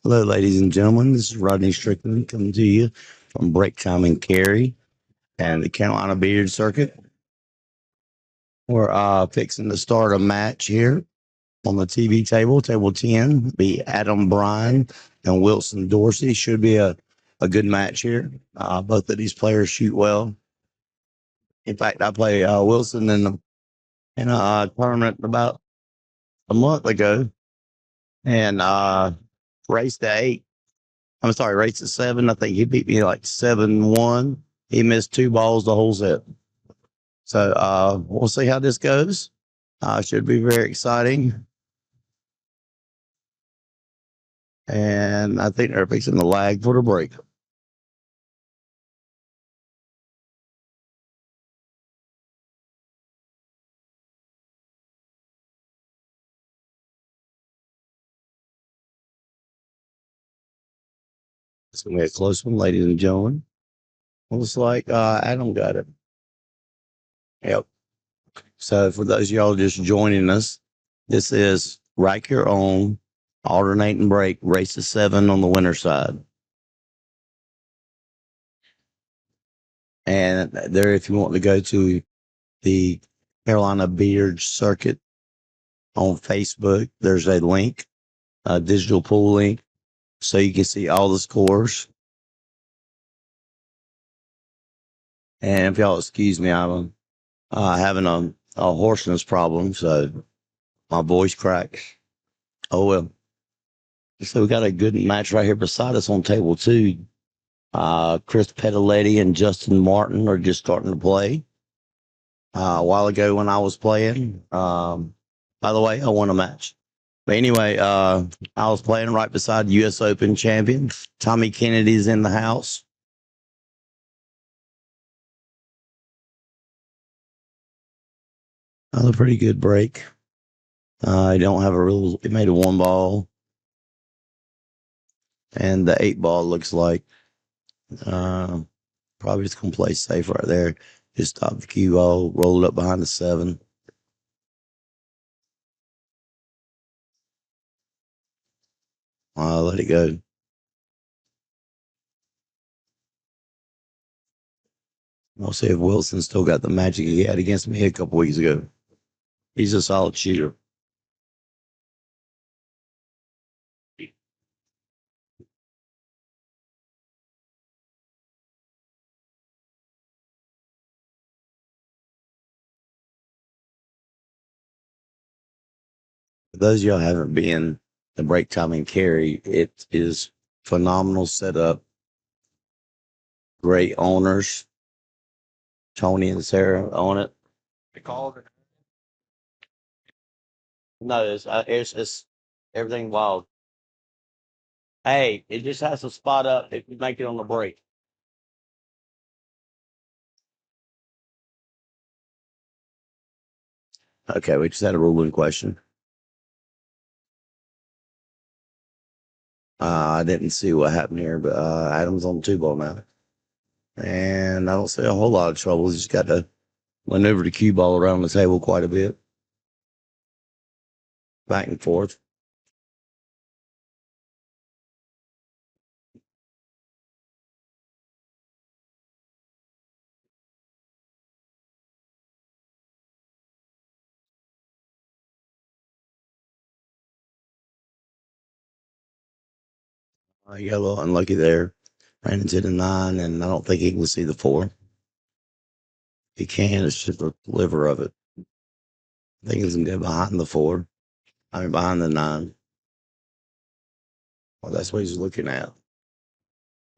Hello, ladies and gentlemen. This is Rodney Strickland coming to you from break time in Cary and the Carolina Billiards Circuit. We're fixing to start a match here on the TV table, table 10. Be Adam Bryan and Wilson Dorsey. Should be a good match here. Both of these players shoot well. In fact, I played Wilson in a tournament about a month ago and raced to 8. I'm sorry, raced to 7. I think he beat me like 7-1. He missed 2 balls the whole set. So we'll see how this goes. Should be very exciting. And I think they're fixing the lag for the break. It's going to be a close one, ladies and gentlemen. Looks like Adam got it. Yep. So for those of y'all just joining us, this is rack your own, alternate and break, race to 7 on the winner side. And there, if you want to go to the Carolina Billiards Circuit on Facebook, there's a link, a digital pool link, so you can see all the scores. And if y'all excuse me, I'm having a hoarseness problem, so my voice cracks. Oh well. So we got a good match right here beside us on table 2. Chris Petaletti and Justin Martin are just starting to play. A while ago when I was playing, by the way, I won a match. But anyway, I was playing right beside U.S. Open champion Tommy Kennedy's in the house. Another pretty good break. I don't have a real. It made a 1 ball, and the 8 ball looks like probably just gonna play safe right there. Just stop the cue ball, roll it up behind the 7. Let it go. We'll see if Wilson still got the magic he had against me a couple weeks ago. He's a solid shooter. For those of y'all haven't been the break time in Cary, it is phenomenal setup. Great owners. Tony and Sarah own it. They called it. No, it's everything wild. Hey, it just has to spot up if you make it on the break. Okay, we just had a ruling question. I didn't see what happened here, but Adam's on the 2 ball now. And I don't see a whole lot of trouble. He's just got to maneuver the cue ball around the table quite a bit. Back and forth. You got a little unlucky there. Ran into the 9, and I don't think he can see the 4. He can, it's just the liver of it. I think he's going to go behind the 4. I mean, behind the 9. Well, that's what he's looking at.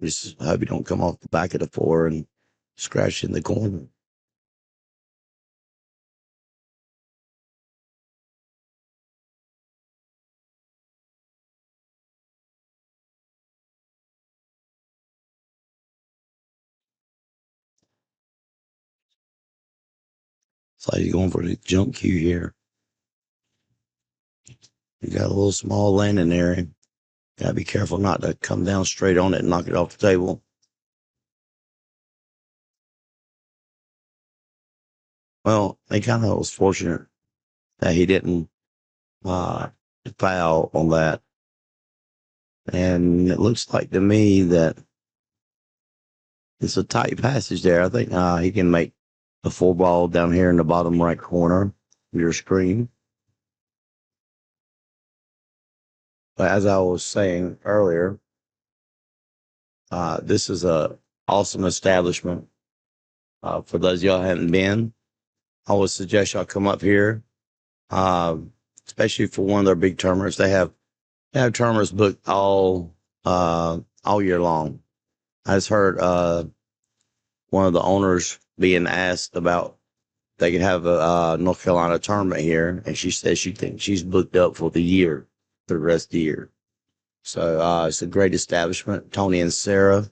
Just hope he don't come off the back of the 4 and scratch in the corner. It's like he's going for the jump cue here. You got a little small landing area. Gotta be careful not to come down straight on it and knock it off the table. Well, I kind of was fortunate that he didn't uh, foul on that. And it looks like to me that it's a tight passage there. I think he can make the 4 ball down here in the bottom right corner of your screen. But as I was saying earlier, this is a awesome establishment. For those of y'all who haven't been, I would suggest y'all come up here, uh, especially for one of their big tournaments. They have tournaments booked all year long. I just heard one of the owners being asked about they could have a North Carolina tournament here, and she says she thinks she's booked up for the year, for the rest of the year. So it's a great establishment. Tony and Sarah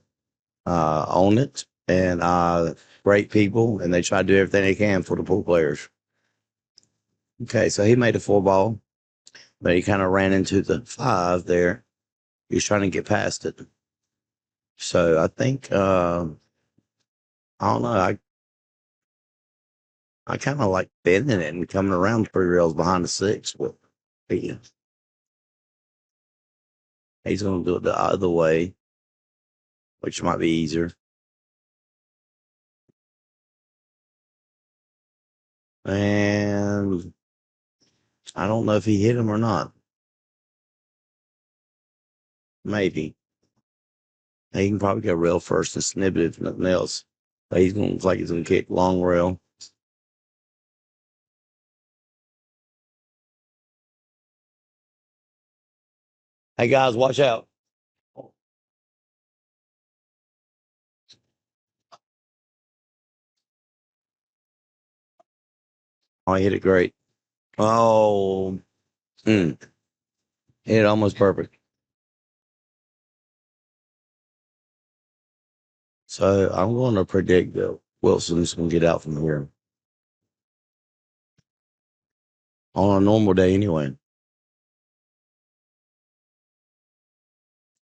own it, and great people, and they try to do everything they can for the pool players. Okay, so he made a 4 ball, but he kind of ran into the 5 there. He was trying to get past it. So I think I don't know. I kind of like bending it and coming around 3 rails behind the 6. But yeah, he's going to do it the other way, which might be easier. And I don't know if he hit him or not. Maybe. He can probably get rail first and snip it if nothing else. But he's going to look like he's going to kick long rail. Hey, guys, watch out. Oh, he hit it great. Oh, hit it almost perfect. So I'm going to predict that Wilson's going to get out from here on a normal day anyway.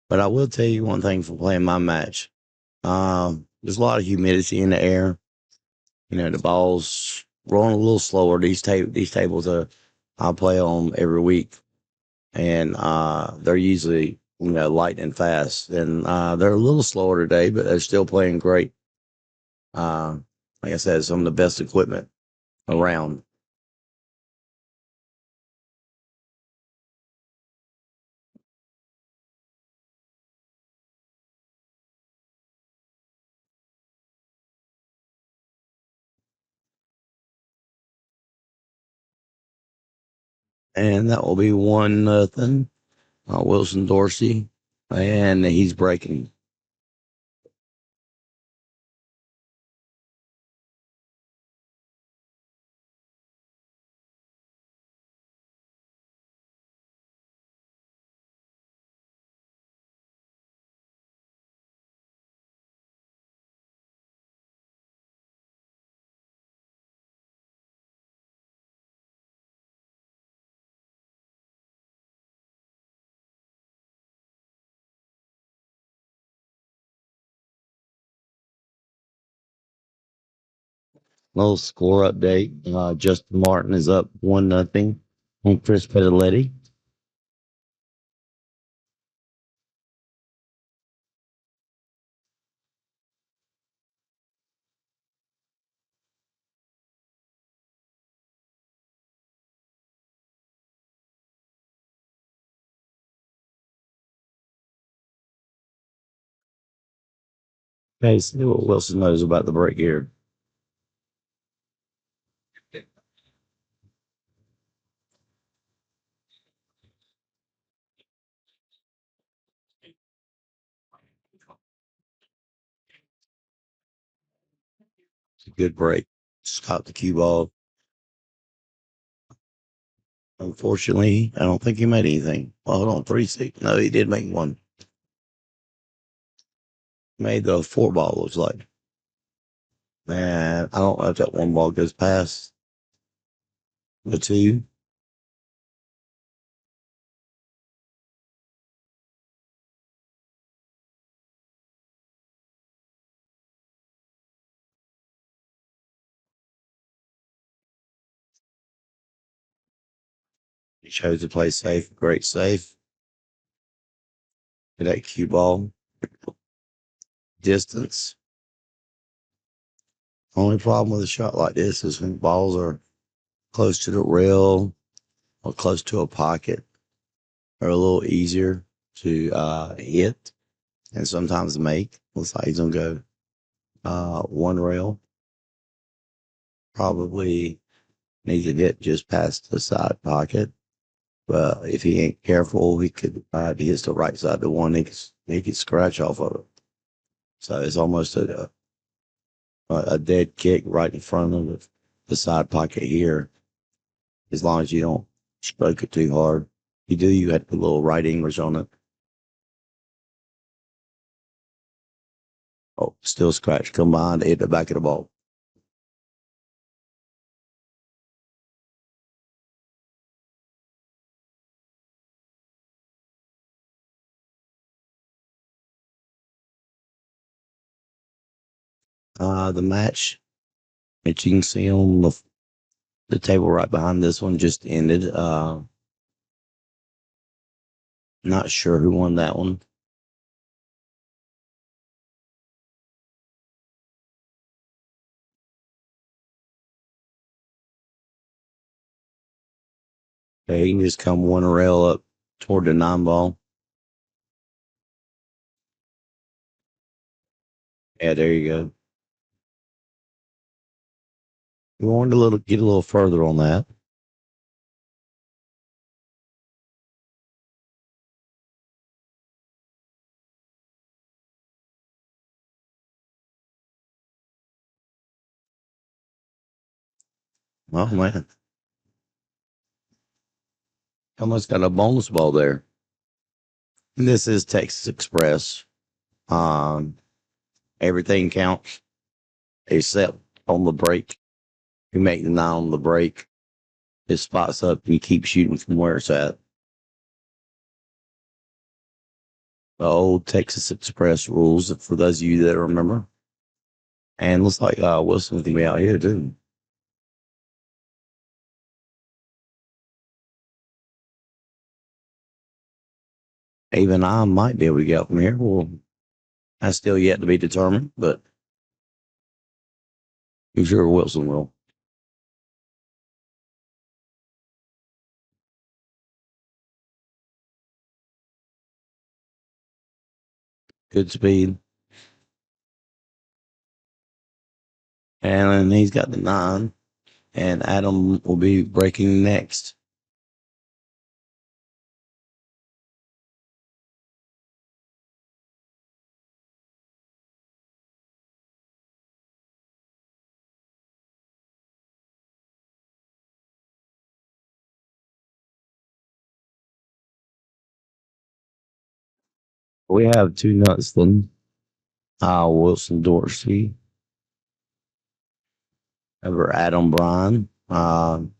But I will tell you one thing for playing my match. There's a lot of humidity in the air. You know, the ball's rolling a little slower. These tables I play on every week, and they're usually lightning fast, and they're a little slower today, but they're still playing great. Uh, like I said, some of the best equipment around. And that will be 1-0. Wilson Dorsey, and he's breaking. Little score update. Justin Martin is up 1-0 on Chris Pedaletti. Okay, see what Wilson knows about the break here. It's a good break. Stop the cue ball. Unfortunately, I don't think he made anything. Well, hold on, 3-6. No, he did make one. Made the 4 ball, looks like. Man, I don't know if that 1 ball goes past the 2. He chose to play safe. Great safe. Hit that cue ball. Distance. Only problem with a shot like this is when balls are close to the rail or close to a pocket, are a little easier to hit and sometimes make. Looks like he's gonna go one rail. Probably needs to get just past the side pocket. But if he ain't careful, he could if he hits the right side of the one, he could scratch off of it. So it's almost a dead kick right in front of the side pocket here. As long as you don't stroke it too hard. You have to put a little right English on it. Oh, still scratch. Come behind, hit the back of the ball. The match, as you can see on the table right behind this one, just ended. Not sure who won that one. Okay, you can just come one rail up toward the nine ball. Yeah, there you go. You want to get a little further on that. Oh man, almost got a bonus ball there. And this is Texas Express. Um, Everything counts except on the break. You make the nine on the break, it spots up and you keep shooting from where it's at. The old Texas Express rules for those of you that remember. And looks like Wilson's gonna be out here too. Even I might be able to get up from here. Well, that's still yet to be determined, but I'm sure Wilson will. Good speed. And he's got the nine. And Adam will be breaking next. We have two nuts then. Wilson Dorsey over Adam Bryan. Adam's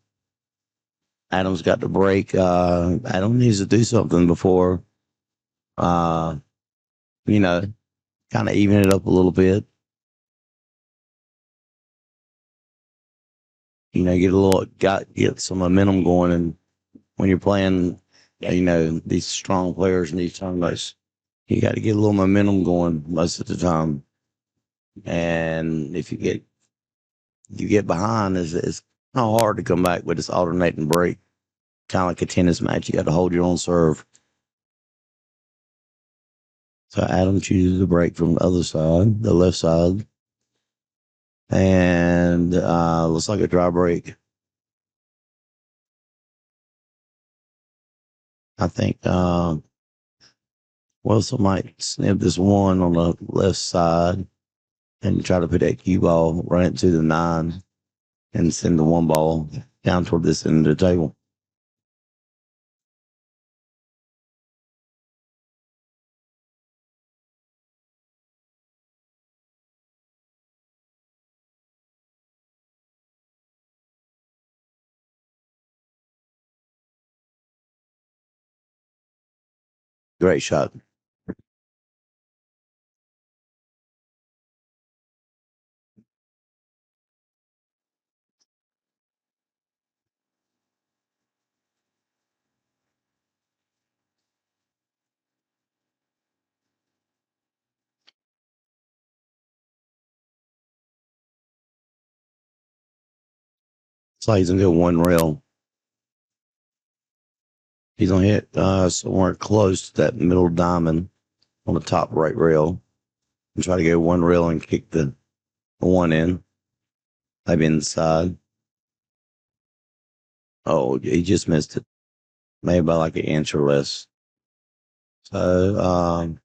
got the break. Adam needs to do something before, uh, you know, kind of even it up a little bit. Get some momentum going. And when you're playing, these strong players in these tournaments, you got to get a little momentum going most of the time. And if you get behind, it's kind of hard to come back with this alternating break. Kind of like a tennis match, you got to hold your own serve. So Adam chooses to break from the other side, the left side, and looks like a dry break. I think Wilson might snip this one on the left side and try to put that cue ball right into the nine and send the one ball down toward this end of the table. Great shot. So he's gonna go one rail. He's gonna hit somewhere close to that middle diamond on the top right rail and try to go one rail and kick the one in. Maybe inside. Oh, he just missed it. Maybe by like an inch or less. So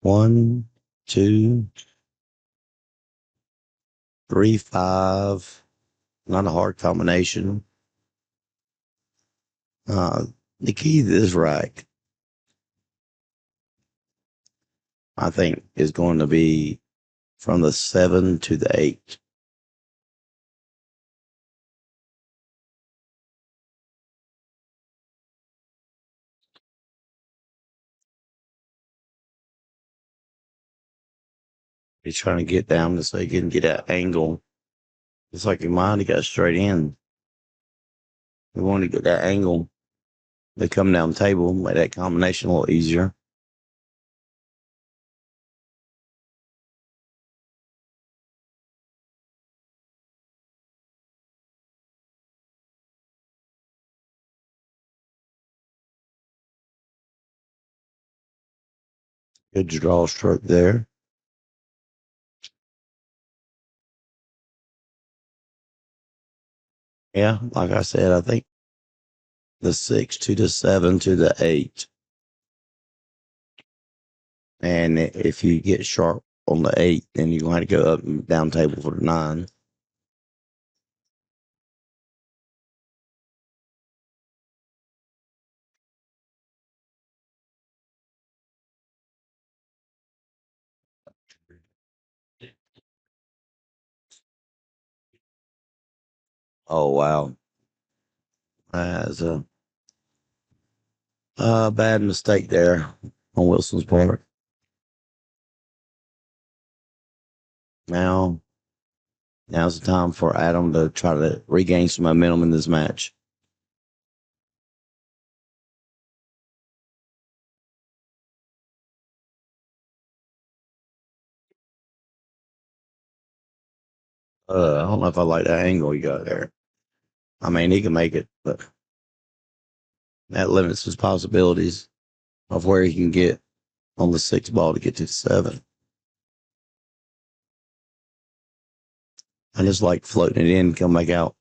1, 2, 3, 5. Not a hard combination. The key to this rack, I think, is going to be from the 7 to the 8. He's trying to get down so he can get that angle. It's like in mine, he got straight in. We want to get that angle. They come down the table, make that combination a little easier. Good draw stroke there. Yeah, like I said, I think the 6 to the 7 to the 8. And if you get sharp on the 8, then you're going to have to go up and down table for the 9. Oh, wow. That's a bad mistake there on Wilson's part. Now, now's the time for Adam to try to regain some momentum in this match. I don't know if I like that angle he got there. I mean, he can make it, but that limits his possibilities of where he can get on the 6 ball to get to the 7. I just like floating it in, come back out.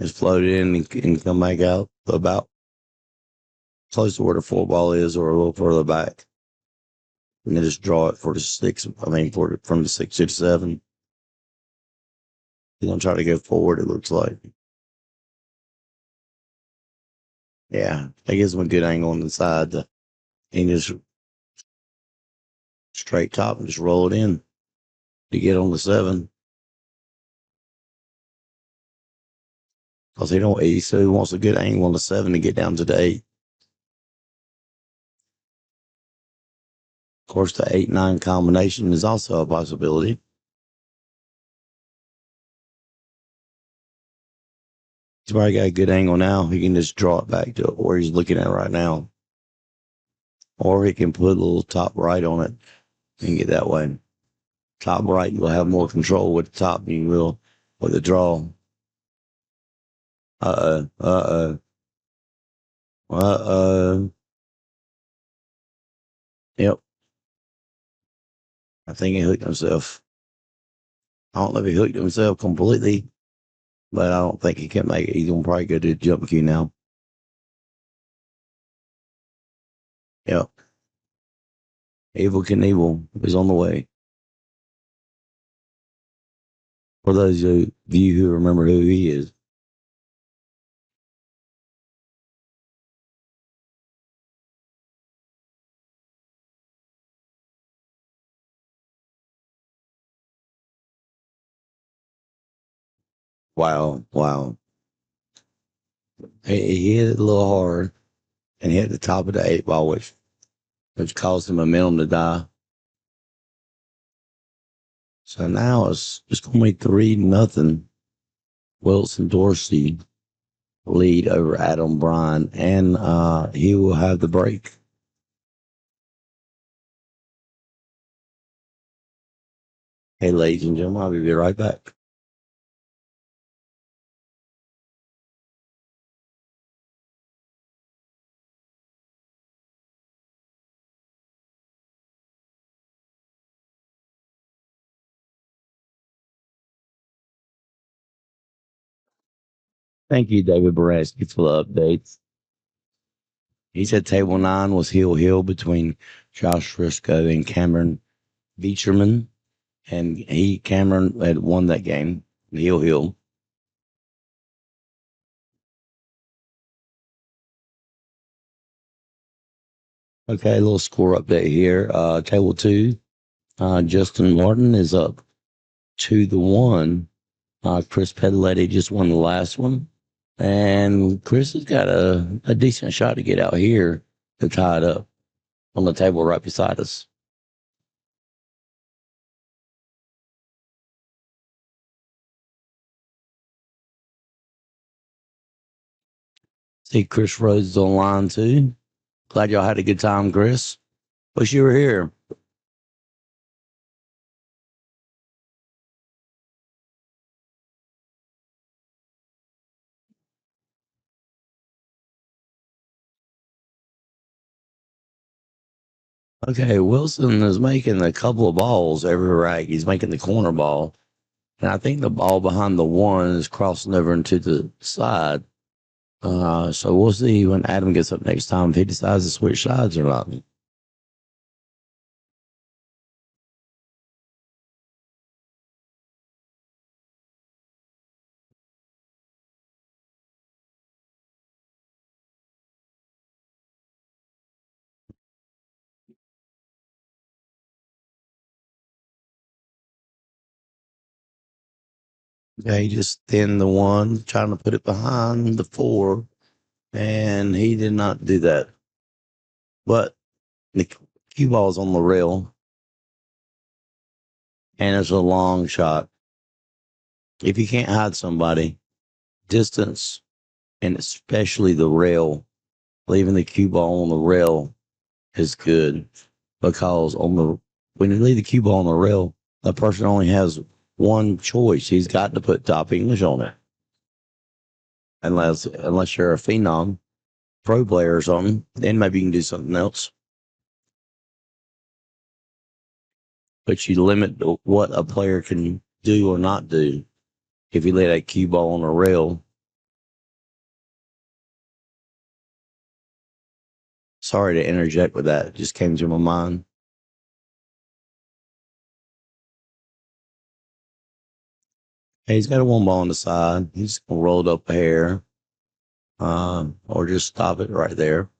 Just float it in and come back out about close to where the 4 ball is or a little further back. And then just draw it for the 6. I mean, from the 6 to the 7. He's going to try to go forward, it looks like. Yeah, that gives him a good angle on the side. And just straight top and just roll it in to get on the 7. Because he wants a good angle on the 7 to get down to the 8. Of course, the 8-9 combination is also a possibility. He's probably got a good angle now. He can just draw it back to where he's looking at right now. Or he can put a little top right on it and get that way. Top right, you'll have more control with the top than you will with the draw. Uh-oh. Yep. I think he hooked himself. I don't know if he hooked himself completely, but I don't think he can make it. He's going to probably go to the jump cue now. Yep. Evil Knievel is on the way. For those of you who remember who he is. Wow. He hit it a little hard and hit the top of the 8 ball, which caused the momentum to die. So now it's going to be 3-0. Wilson Dorsey lead over Adam Bryan, and he will have the break. Hey, ladies and gentlemen, I'll be right back. Thank you, David Baraski, for the updates. He said table 9 was heel between Josh Frisco and Cameron Beecherman, and Cameron had won that game. Heel. Okay, a little score update here. Table 2, Justin Martin is up 2-1. Chris Pedaletti just won the last one. And Chris has got a decent shot to get out here to tie it up on the table right beside us. See, Chris Rose is online too. Glad y'all had a good time, Chris. Wish you were here. Okay, Wilson is making a couple of balls every rack. He's making the corner ball. And I think the ball behind the one is crossing over into the side. So we'll see when Adam gets up next time if he decides to switch sides or not. Okay, he just thinned the one, trying to put it behind the four, and he did not do that. But the cue ball's on the rail, and it's a long shot. If you can't hide somebody, distance, and especially the rail, leaving the cue ball on the rail is good because when you leave the cue ball on the rail, the person only has one choice. He's got to put top English on it, unless you're a phenom pro player or something. Then maybe you can do something else. But you limit what a player can do or not do if you lay that cue ball on a rail. Sorry to interject with that. It just came to my mind. Hey, he's got a one ball on the side. He's gonna roll it up a hair, or just stop it right there.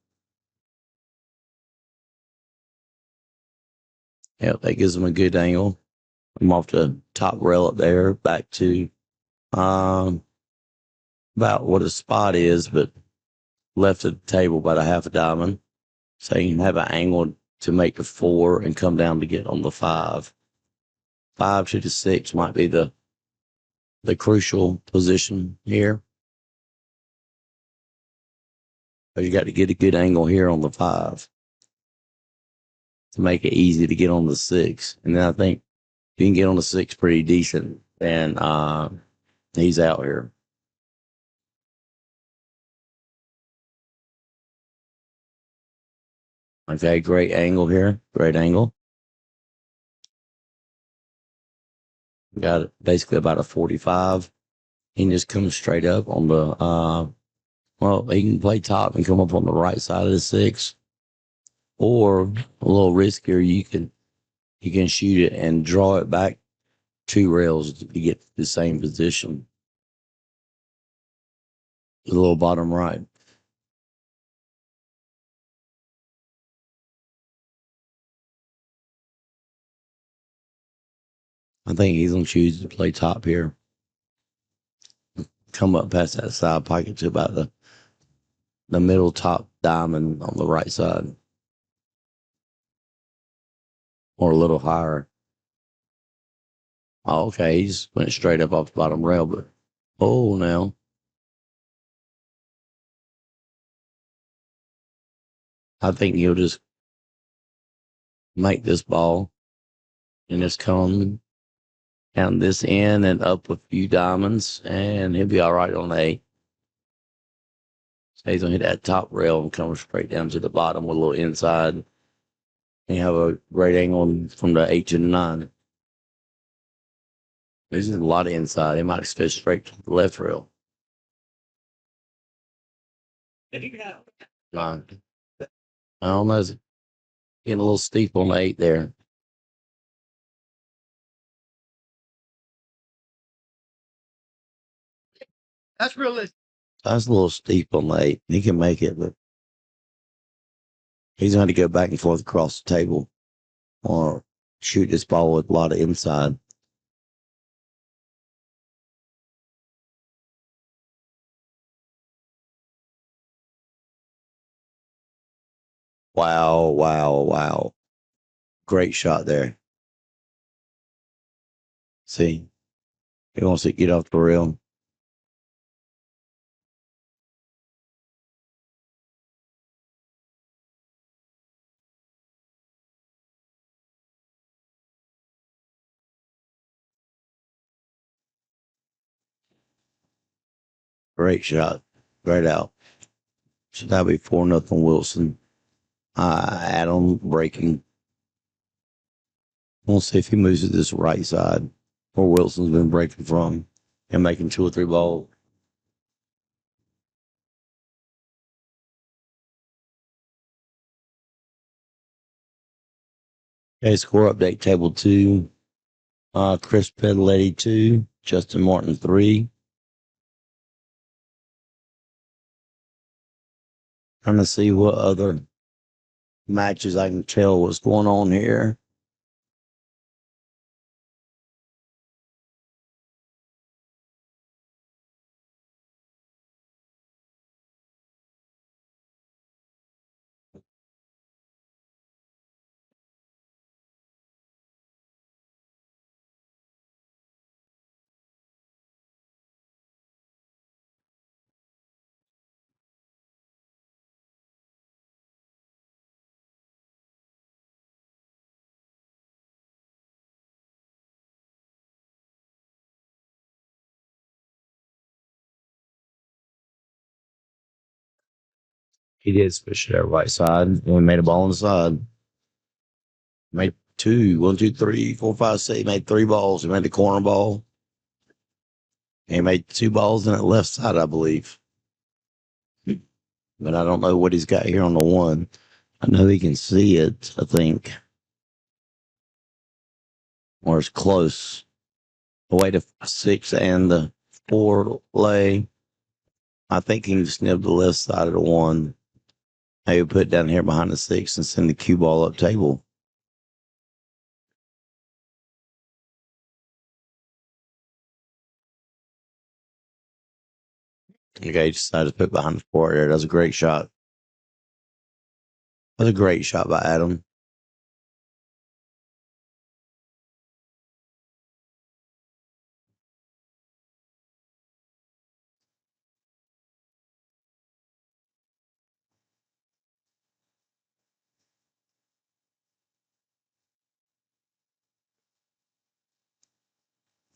Yep, that gives him a good angle. I'm off the top rail up there, back to um, about what a spot is, but left of the table about a half a diamond. So you can have an angle to make the four and come down to get on the five. 5 to the 6 might be the crucial position here. But you got to get a good angle here on the five to make it easy to get on the six. And then I think you can get on the six pretty decent, and he's out here. Okay, great angle here. Great angle. Got it basically about a 45. He can just come straight up on the well, he can play top and come up on the right side of the six. Or a little riskier, you can shoot it and draw it back 2 rails to get the same position. The little bottom right. I think he's gonna choose to play top here. Come up past that side pocket to about the middle top diamond on the right side. Or a little higher. Oh, okay, he just went straight up off the bottom rail, but now I think he'll just make this ball and just come Count this in and up a few diamonds, and he'll be all right on 8. So he's going to hit that top rail and come straight down to the bottom with a little inside. And you have a great angle from the 8 to the 9. There's a lot of inside. He might fish straight to the left rail. 9. I don't know. It's getting a little steep on the 8 there. That's realistic. That's a little steep on the 8. He can make it, but he's going to go back and forth across the table or shoot this ball with a lot of inside. Wow, wow, wow. Great shot there. See, he wants to get off the rail. Great shot. Great out. So that'll be 4-0 Wilson. Adam breaking. We'll see if he moves to this right side where Wilson's been breaking from and making 2 or 3 balls. Okay, score update table 2. Chris Pedaletti 2, Justin Martin 3. Trying to see what other matches I can tell what's going on here. He did switch to that right side and we made a ball on the side. Made 2, 1, 2, 3, 4, 5, 6. He made 3 balls. He made the corner ball. And he made 2 balls on the left side, I believe. But I don't know what he's got here on the 1. I know he can see it, I think. Or it's close. Away to 6 and the 4 lay. I think he can snip the left side of the 1. Maybe put it down here behind the 6 and send the cue ball up table. Okay, he decided to put behind the 4 there. That's a great shot. That's a great shot by Adam.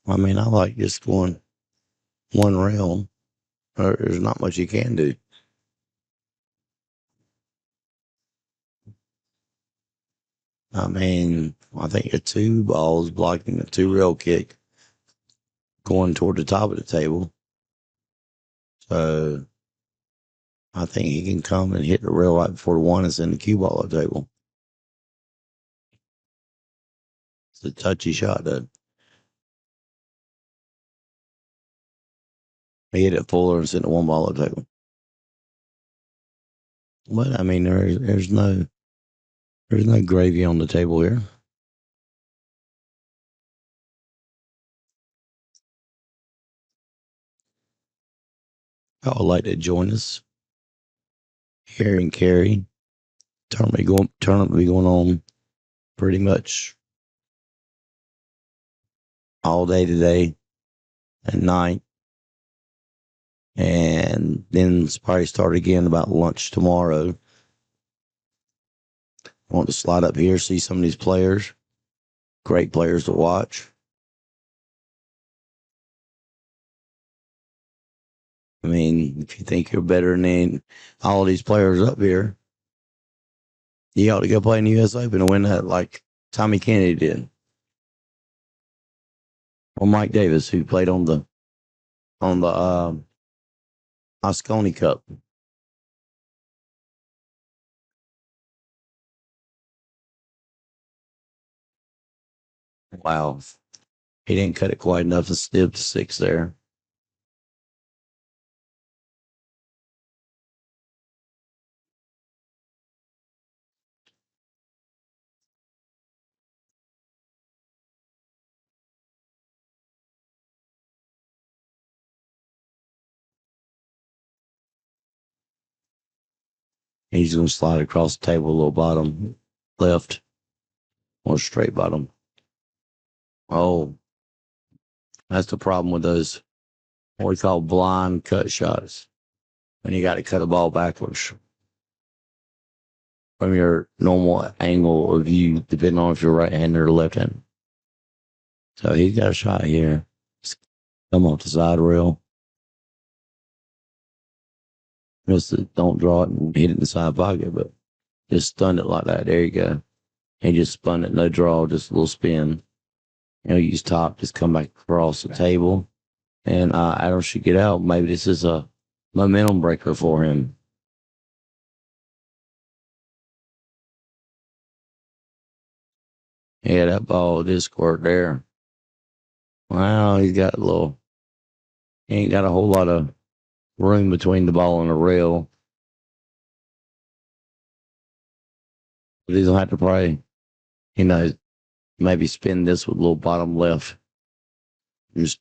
I mean, I like just going 1 rail. There's not much you can do. I mean, I think a 2 balls blocking a 2 rail kick going toward the top of the table. So I think he can come and hit the rail right before the 1 and send the cue ball up table. It's a touchy shot, though. He hit it fuller and sent the 1 ball up table. But I mean, there's no gravy on the table here. I would like to join us here in Cary. Tournament be going on pretty much all day today and night. And then it's probably start again about lunch tomorrow. I want to slide up here, see some of these players. Great players to watch. I mean, if you think you're better than all these players up here, you ought to go play in the U.S. Open and win that like Tommy Kennedy did. Or Mike Davis, who played on the Moscone Cup. Wow. He didn't cut it quite enough to stip the six there. He's going to slide across the table a little bottom left or straight bottom. Oh, that's the problem with those, what we call blind cut shots. When you got to cut a ball backwards from your normal angle of view, depending on if you're right handed or left handed. So he's got a shot here. Come off the side rail. Just don't draw it and hit it in the side pocket, but just stun it like that. There you go. He just spun it, no draw, just a little spin. Use top, just come back across the table. And Adam should get out. Maybe this is a momentum breaker for him. Yeah, that ball did squirt there. Wow, he ain't got a whole lot of room between the ball and the rail. But he's going to have to probably, maybe spin this with a little bottom left. Just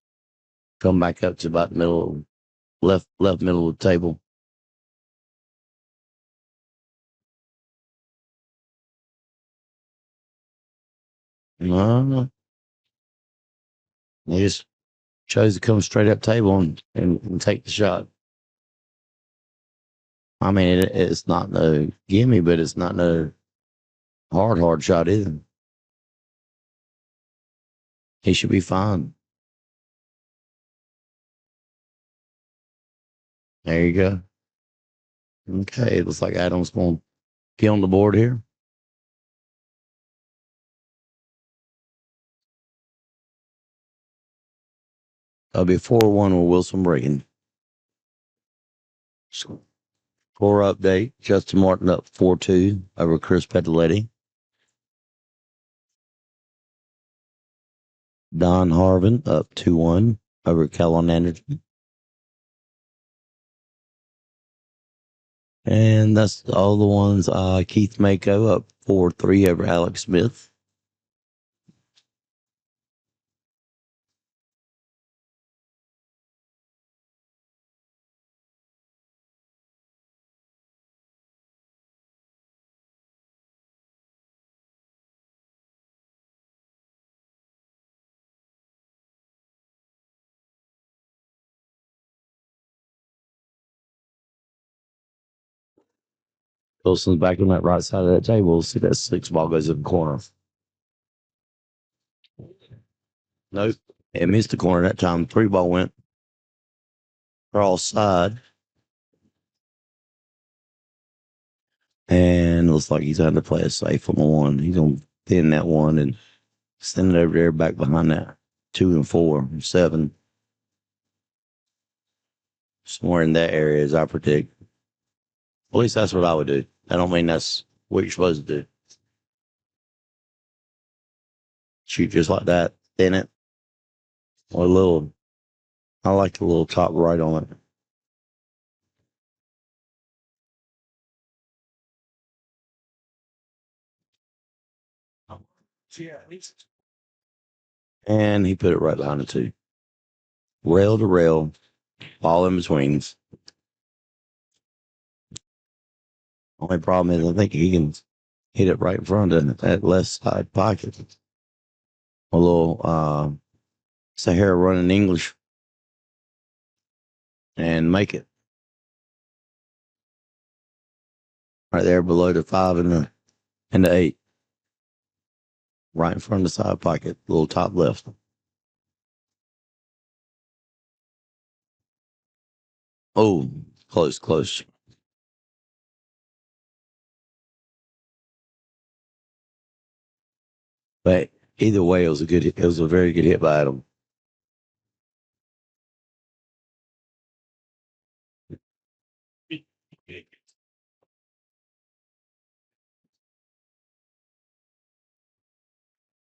come back up to about middle, left middle of the table. No, he just chose to come straight up table and take the shot. I mean, it's not no gimme, but it's not no hard shot either. He should be fine. There you go. Okay, it looks like Adam's going to get on the board here. That'll be 4-1 with Wilson breaking. Score update. Justin Martin up 4-2 over Chris Petaletti. Don Harvin up 2-1 over Callon Anderson. And that's all the ones. Keith Mako up 4-3 over Alex Smith. Wilson's back on that right side of that table. See that six ball goes in the corner. Nope. It missed the corner that time. Three ball went cross side. And it looks like he's had to play it safe on the one. He's going to thin that one and send it over there back behind that 2 and 4, 7. Somewhere in that area, as I predict. At least that's what I would do. I don't mean that's what you're supposed to do. Shoot just like that, thin it. Or a little, I like the little top right on it. And he put it right behind the 2. Rail to rail, ball in betweens. Only problem is I think he can hit it right in front of that left side pocket. A little Sahara running English and make it. Right there below the 5 and the 8. Right in front of the side pocket, little top left. Oh, close, close. But either way, it was a very good hit by Adam.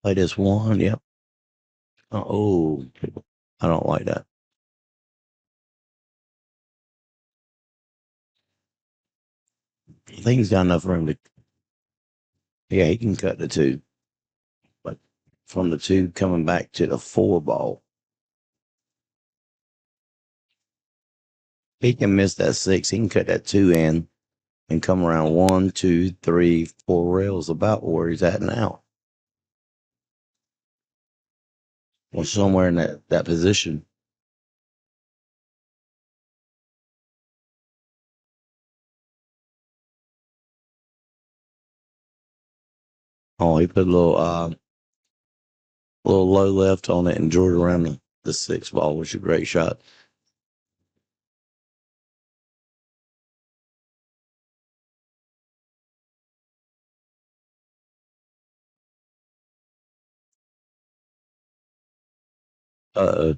Play this one. Yep. Oh, I don't like that. I think he's got enough room to. Yeah, he can cut the two, but from the two coming back to the four ball, he can miss that six. He can cut that two in and come around one, two, three, four rails about where he's at now. Or somewhere in that position. Oh, he put a little low left on it and drew it around the six ball, which is a great shot. Uh,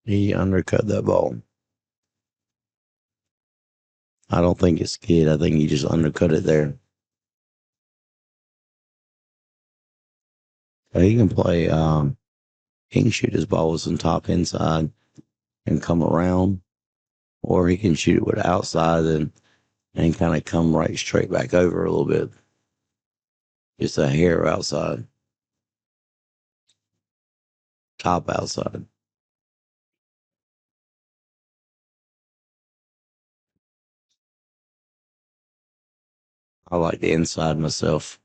he undercut that ball. I don't think it's skid. I think he just undercut it there. But he can play. He can shoot his ball with some top inside and come around, or he can shoot it with outside and kind of come right straight back over a little bit. Just a hair outside, top outside. I like the inside myself,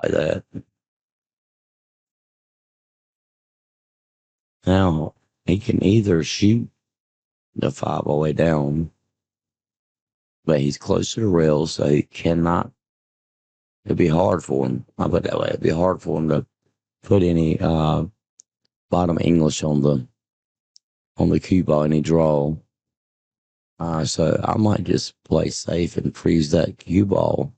like that. Now he can either shoot the five all the way down, but he's close to the rail, so he cannot. It'd be hard for him. I put it that way. It'd be hard for him to put any bottom English on the cue ball, any draw. So I might just play safe and freeze that cue ball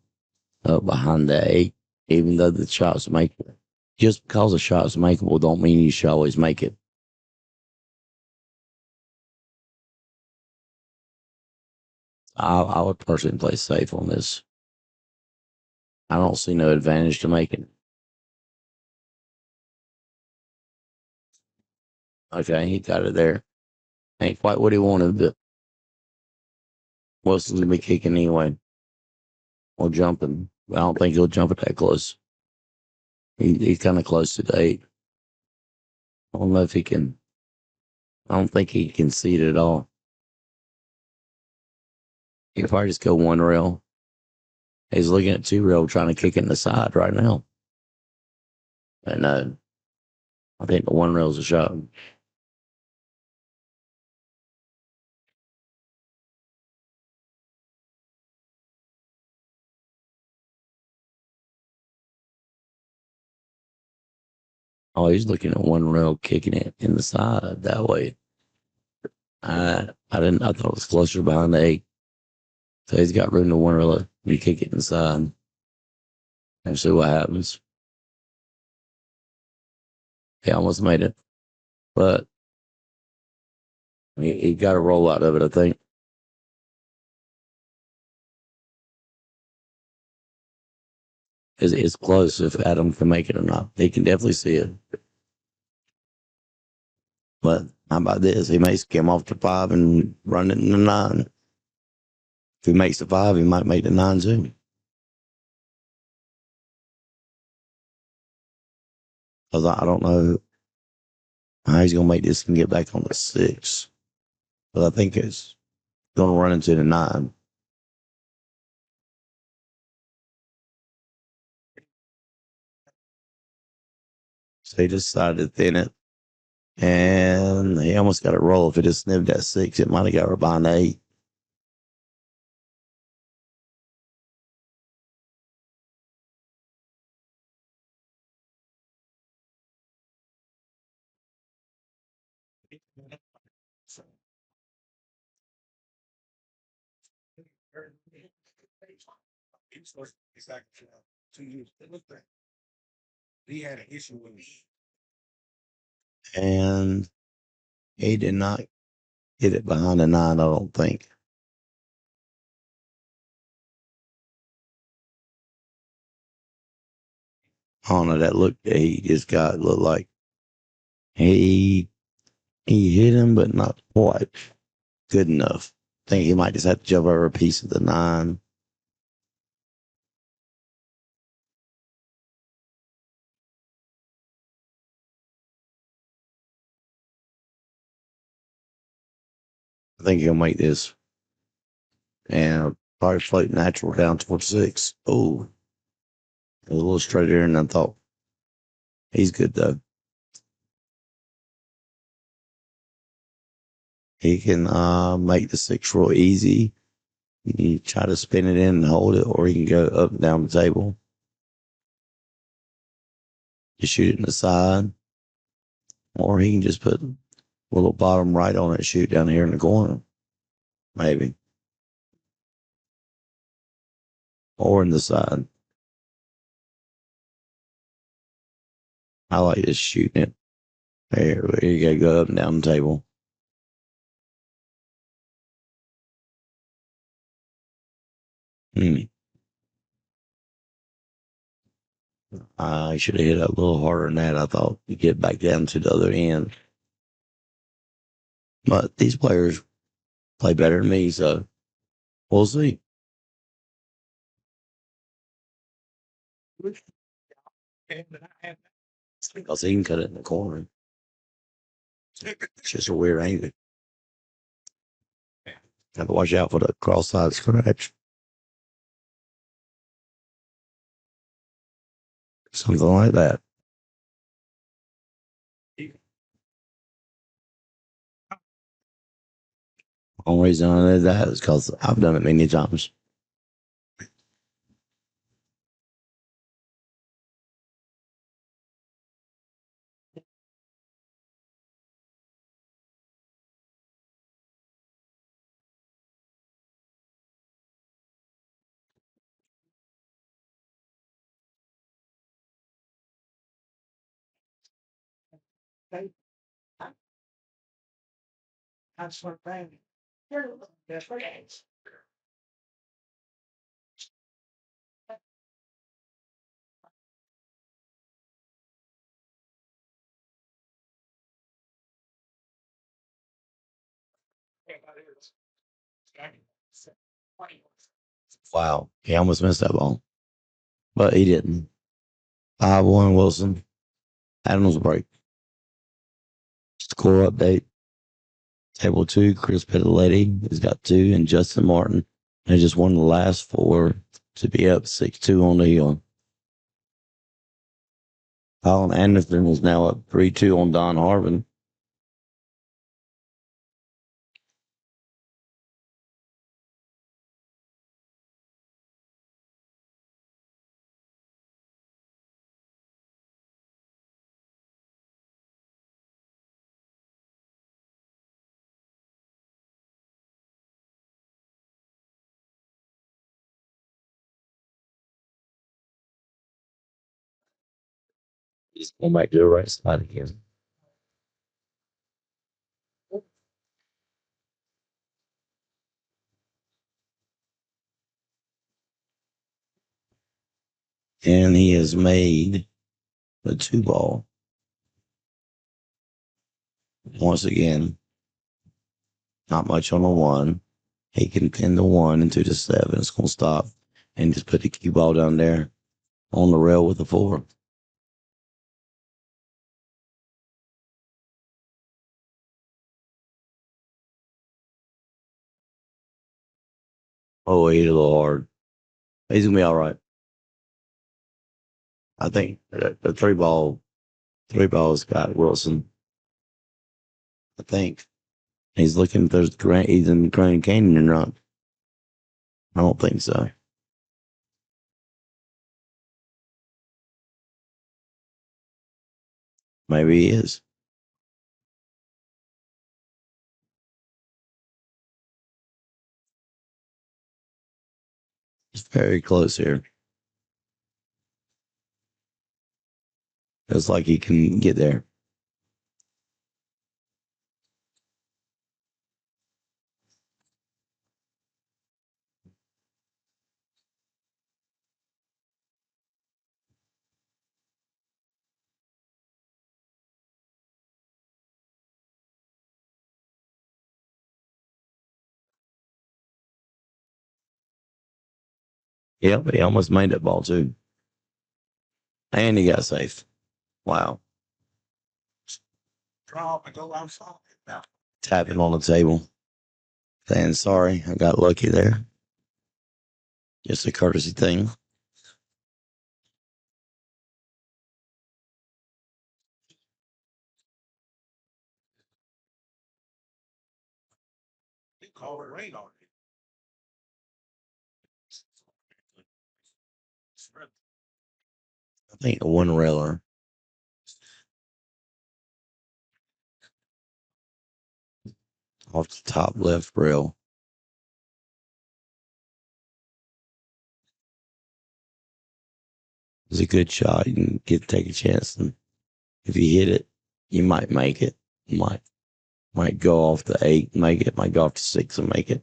up behind the eight, even though the shot's makeable. Just because a shot's makeable don't mean you should always make it. I would personally play safe on this. I don't see no advantage to making. Okay, he got it there. Ain't quite what he wanted, but Wilson's gonna be kicking anyway or jumping. I don't think he'll jump it that close. He's kind of close to the eight. I don't know if he can. I don't think he can see it at all. He can probably just go one rail. He's looking at two rail, trying to kick it in the side right now. And I think the one rail's a shot. Oh, he's looking at one rail, kicking it in the side that way. I didn't. I thought it was closer behind the eight. So he's got room to one rail and kick it inside and see what happens. He almost made it, but he got a roll out of it. I think it's close if Adam can make it or not. He can definitely see it. But how about this? He may skim off the five and run it in the nine. If he makes the five, he might make the nine too. Because I don't know how he's gonna make this and get back on the six. But I think it's gonna run into the nine. So he decided to thin it. And he almost got a roll. If it had sniffed that six, it might have got her behind the eight. And he did not hit it behind the nine, I don't think. I don't know. That look that he just got looked like he he hit him, but not quite good enough. I think he might just have to jump over a piece of the nine. I think he'll make this and probably float natural down towards six. Oh, a little straighter than I thought. He's good though. He can make the six real easy. You try to spin it in and hold it, or he can go up and down the table. You shoot it in the side, or he can just put a little bottom right on it and shoot down here in the corner, maybe, or in the side. I like just shooting it. There you go, go up and down the table. Hmm. I should have hit a little harder than that. I thought you get back down to the other end. But these players play better than me, so we'll see. Because he can cut it in the corner. It's just a weird angle. Have to watch out for the cross-side scratch. Something like that. Only reason I know that is because I've done it many times. Wow. He almost missed that ball, but he didn't. 5-1 Wilson. Adams break. Score update. Table two, Chris Pittaletti has got two, and Justin Martin has just won the last four to be up 6-2 on the hill. Colin Anderson is now up 3-2 on Don Harvin. He's going back to the right side again. And he has made the two ball. Once again, not much on the one. He can pin the one into the seven. It's going to stop and just put the cue ball down there on the rail with the four. Oh, he hit a little hard. He's going to be all right. I think the three balls got Wilson. I think he's looking if there's he's in the Grand Canyon or not. I don't think so. Maybe he is. It's very close here. Looks like he can get there. Yeah, but he almost made that ball too. And he got safe. Wow. Tapping on the table. Saying sorry, I got lucky there. Just a courtesy thing. I think a one railer off the top left rail. It's a good shot. You can take a chance, and if you hit it, you might make it. You might go off the 8, make it. Might go off the 6 and make it.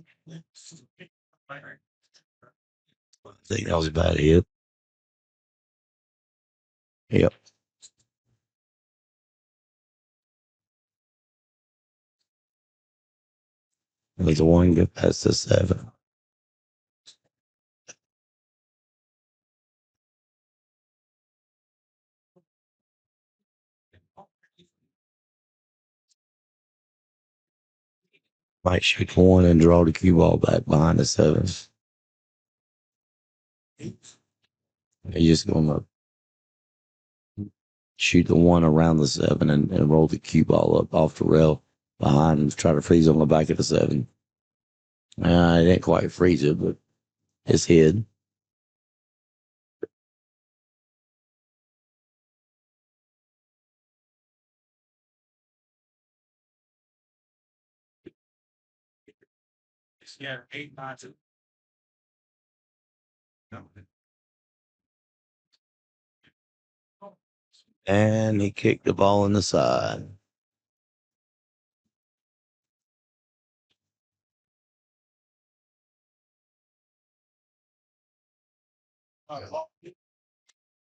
I think that was about it. Yep. It was a 1 get past the 7. Might shoot 1 and draw the cue ball back behind the 7. You're just going to shoot the 1 around the 7 and roll the cue ball up off the rail behind and try to freeze on the back of the 7. It didn't quite freeze it, but it's hid. And he kicked the ball in the side.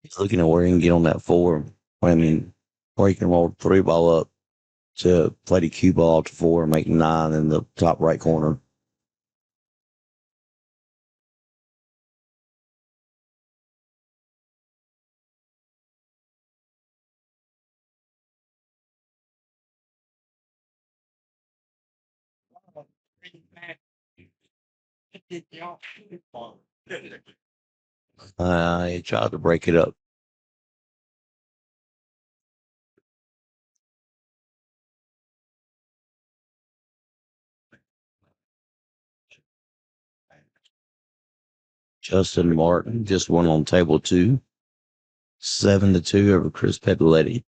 He's looking at where he can get on that 4. I mean, where he can roll 3 ball up to play the cue ball to 4 and make 9 in the top right corner. He tried to break it up. Justin Martin just won on table 2, 7-2 over Chris Peduletti.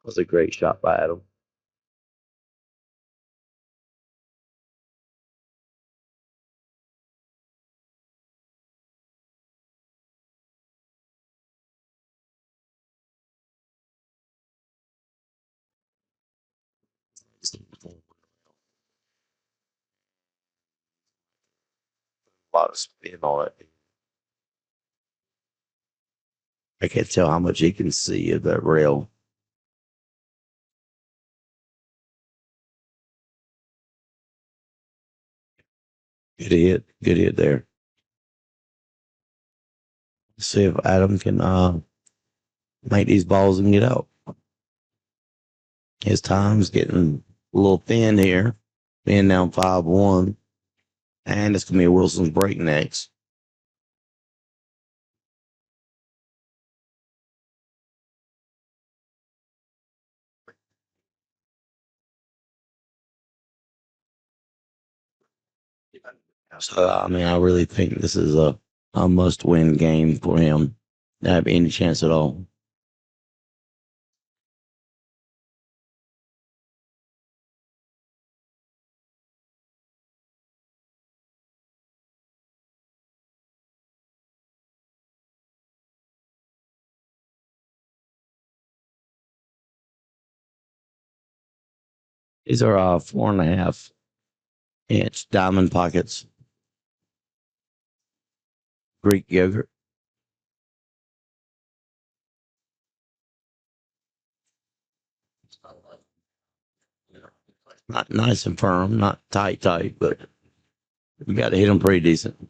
Was a great shot by Adam. A lot of spin on it. I can't tell how much he can see of that rail. Good hit. Good hit there. Let's see if Adam can make these balls and get out. His time's getting a little thin here. Being down 5-1. And it's going to be Wilson's break next. So, I mean, I really think this is a must win game for him to have any chance at all. These are 4.5-inch diamond pockets, Greek yogurt. Not nice and firm, not tight, but you got to hit them pretty decent.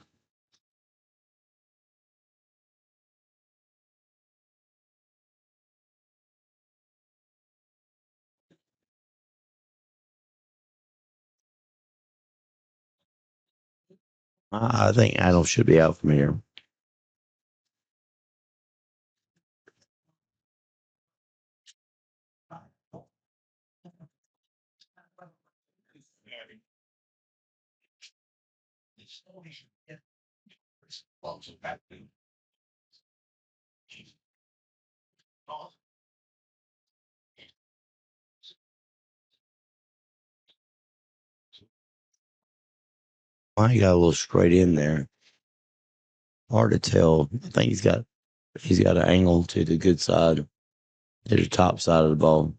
I think Adam should be out from here. I got a little straight in there. Hard to tell. I think he's got an angle to the good side, to the top side of the ball.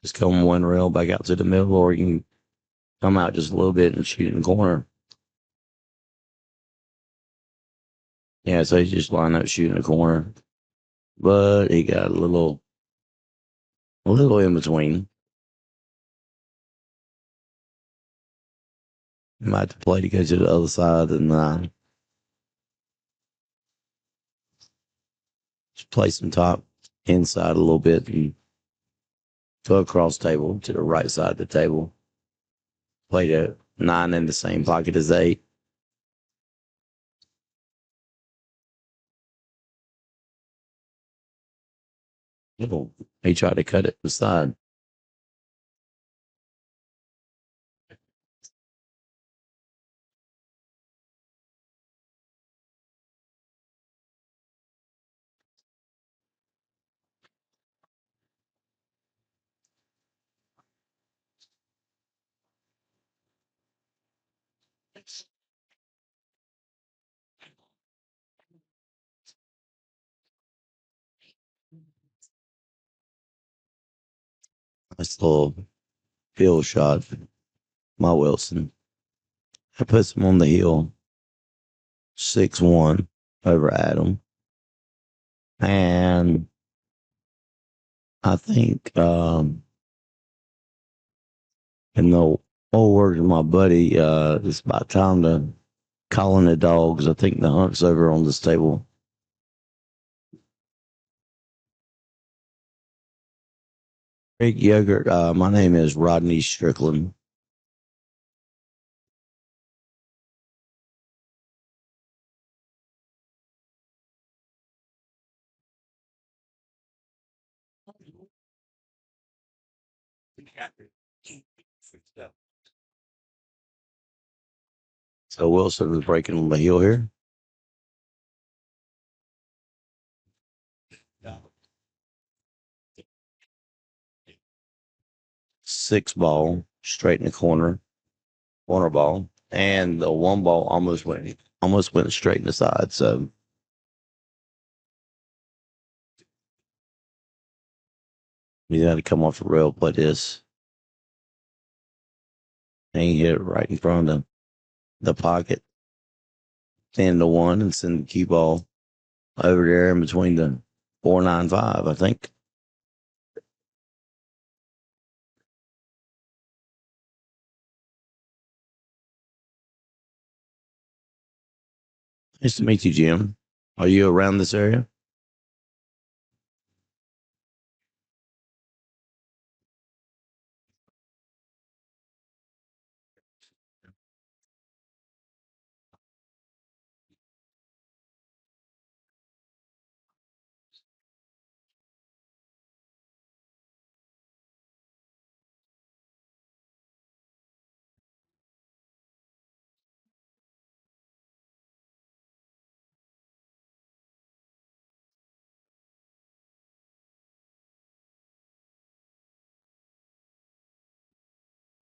Just come one rail back out to the middle, or you can come out just a little bit and shoot in the corner. Yeah, so he just line up shooting the corner, but he got a little in between. He might have to play to go to the other side and just play some top inside a little bit and go across table to the right side of the table. Play the 9 in the same pocket as 8. He tried to cut it aside. Nice little field shot, my Wilson. That puts him on the hill, 6-1 over Adam. And I think, in the old words of my buddy, it's about time to call in the dogs. I think the hunt's over on this table. Greek yogurt. My name is Rodney Strickland. So Wilson is breaking on the heel here. Six ball straight in the corner ball, and the one ball almost went straight in the side. So you got to come off the rail, play this, and he hit it right in front of the pocket, and the one, and send the cue ball over there in between the 4-9-5, I think. Nice to meet you, Jim. Are you around this area?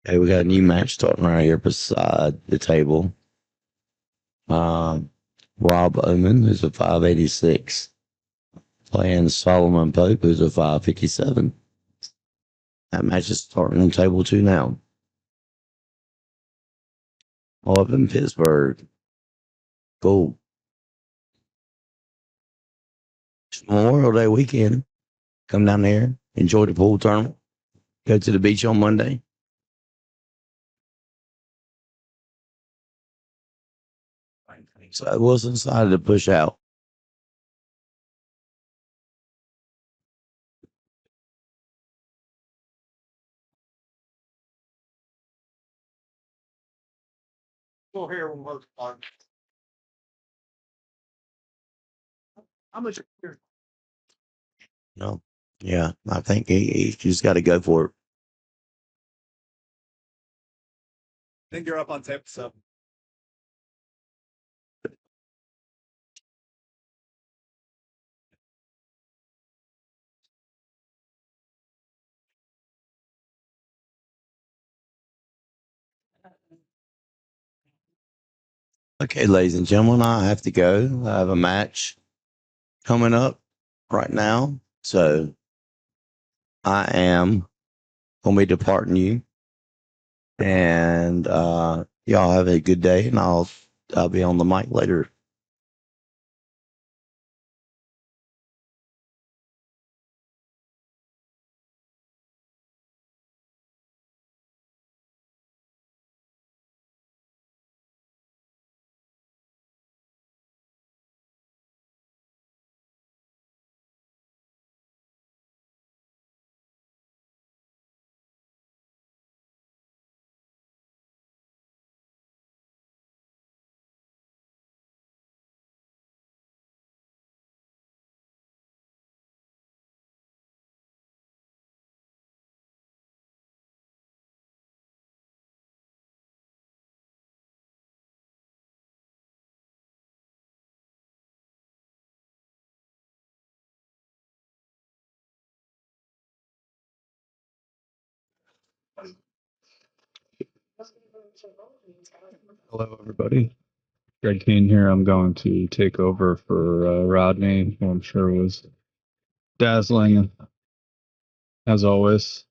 Hey, we got a new match starting right here beside the table. Rob Oman, who's a 586, playing Solomon Pope, who's a 557. That match is starting on table two now. All up in Pittsburgh. Cool. It's Memorial Day weekend. Come down there, enjoy the pool tournament, go to the beach on Monday. So Wilson decided to push out. No, yeah, I think he just got to go for it. I think you're up on tape, so. Okay, ladies and gentlemen, I have to go. I have a match coming up right now. So I am going to be departing you. And y'all have a good day. And I'll be on the mic later. Hello, everybody. Greg Keane here. I'm going to take over for Rodney, who I'm sure was dazzling as always.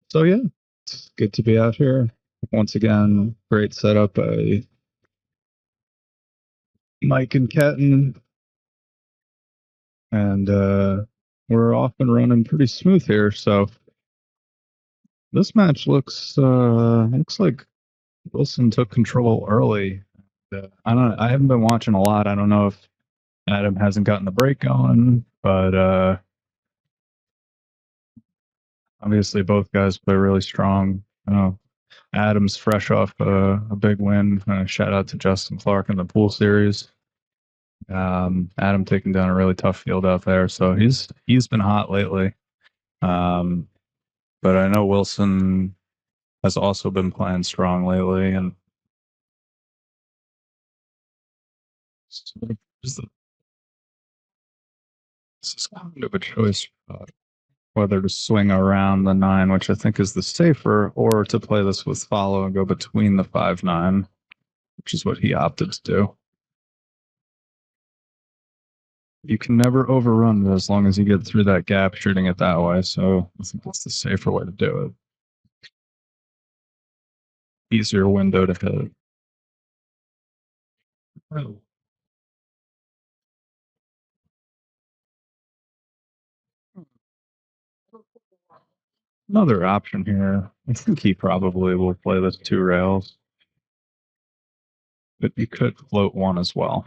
So yeah, it's good to be out here once again. Great setup by Mike and Ketten, and we're off and running pretty smooth here. So this match looks like Wilson took control early. I haven't been watching a lot. I don't know if Adam hasn't gotten the break going, but obviously both guys play really strong. Adam's fresh off a big win. Shout out to Justin Clark in the pool series. Adam taking down a really tough field out there, so he's been hot lately. But I know Wilson has also been playing strong lately, and this is kind of a choice whether to swing around the 9, which I think is the safer, or to play this with follow and go between the 5-9, which is what he opted to do. You can never overrun it as long as you get through that gap shooting it that way, so I think that's the safer way to do it. Easier window to hit. Another option here. I think he probably will play this 2 rails. but you could float one as well.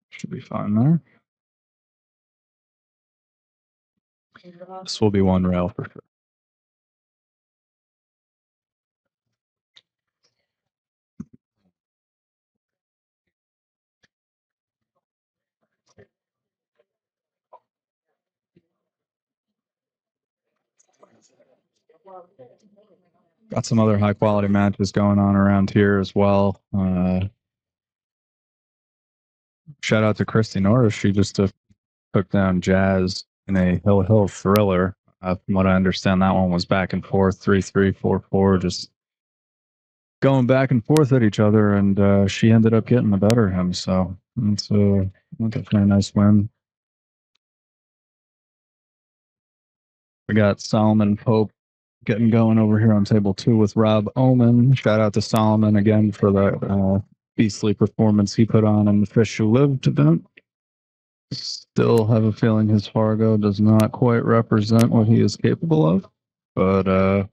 Should be fine there. This will be one rail for sure. Got some other high quality matches going on around here as well. Shout out to Christy Norris. She just took down Jazz in a Hill thriller. From what I understand, that one was back and forth, 3-3, 4-4, just going back and forth at each other, and she ended up getting the better of him. So it's definitely a nice win. We got Solomon Pope getting going over here on table 2 with Rob Oman. Shout out to Solomon again for the beastly performance he put on in the Fish Who Lived event. Still have a feeling his Fargo does not quite represent what he is capable of. But of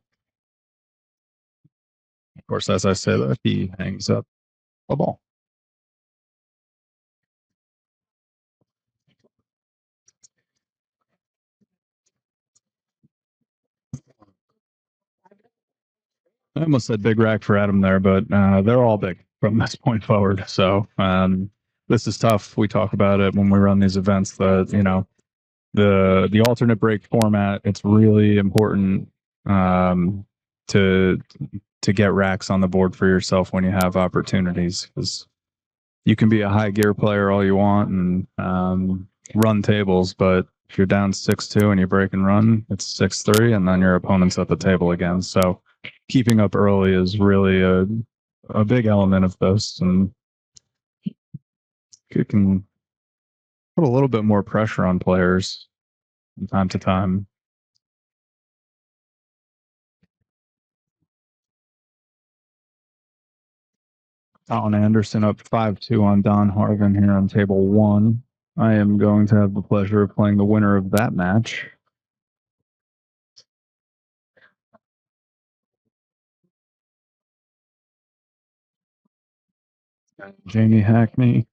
course, as I say that, he hangs up a ball. I almost said big rack for Adam there, but they're all big from this point forward. So this is tough. We talk about it when we run these events that, the alternate break format, it's really important to get racks on the board for yourself when you have opportunities, because you can be a high gear player all you want and run tables, but if you're down 6-2 and you break and run, it's 6-3, and then your opponent's at the table again. So keeping up early is really a big element of this, and it can put a little bit more pressure on players from time to time. Alan Anderson up 5-2 on Don Harvin here on table 1. I am going to have the pleasure of playing the winner of that match. Jamie Hackney